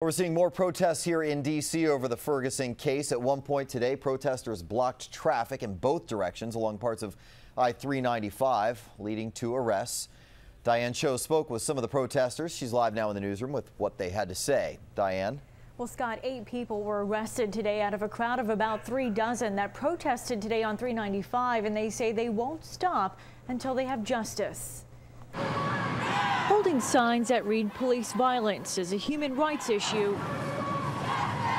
We're seeing more protests here in D.C. over the Ferguson case. At one point today, protesters blocked traffic in both directions along parts of I-395, leading to arrests. Diane Cho spoke with some of the protesters. She's live now in the newsroom with what they had to say. Diane? Well, Scott, 8 people were arrested today out of a crowd of about 3 dozen that protested today on 395, and they say they won't stop until they have justice. Holding signs that read "Police violence is a human rights issue."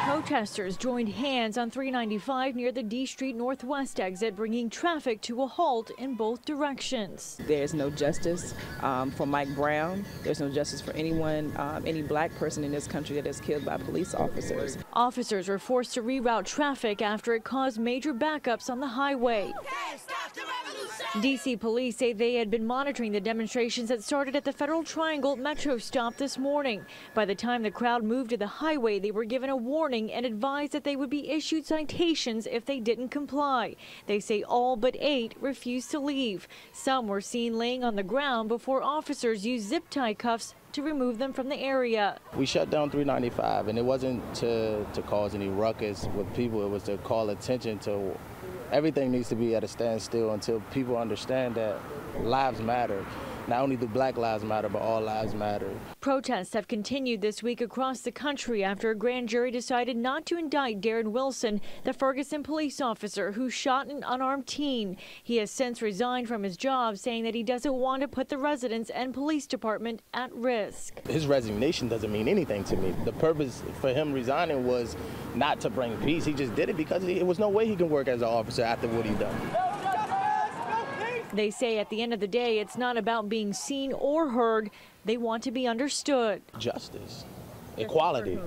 Protesters joined hands on 395 near the D Street Northwest exit, bringing traffic to a halt in both directions. There's no justice for Mike Brown. There's no justice for anyone, any black person in this country that is killed by police officers. Officers were forced to reroute traffic after it caused major backups on the highway. D.C. police say they had been monitoring the demonstrations that started at the Federal Triangle Metro stop this morning. By the time the crowd moved to the highway, they were given a warning and advised that they would be issued citations if they didn't comply. They say all but 8 refused to leave. Some were seen laying on the ground before officers used zip tie cuffs to remove them from the area. We shut down 395, and it wasn't to cause any ruckus with people. It was to call attention to everything needs to be at a standstill until people understand that lives matter. Not only do black lives matter, but all lives matter. Protests have continued this week across the country after a grand jury decided not to indict Darren Wilson, the Ferguson police officer who shot an unarmed teen. He has since resigned from his job, saying that he doesn't want to put the residents and police department at risk. His resignation doesn't mean anything to me. The purpose for him resigning was not to bring peace. He just did it because there was no way he can work as an officer after what he done. They say at the end of the day, it's not about being seen or heard. They want to be understood. Justice, equality.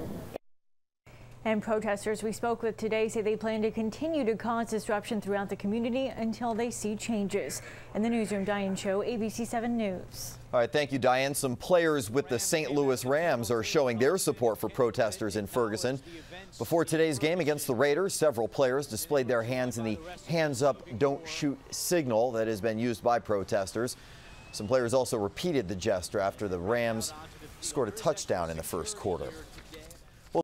And protesters we spoke with today say they plan to continue to cause disruption throughout the community until they see changes. In the newsroom, Diane Cho, ABC 7 News. All right, thank you, Diane. Some players with the St. Louis Rams are showing their support for protesters in Ferguson. Before today's game against the Raiders, several players displayed their hands in the hands up, don't shoot signal that has been used by protesters. Some players also repeated the gesture after the Rams scored a touchdown in the first quarter.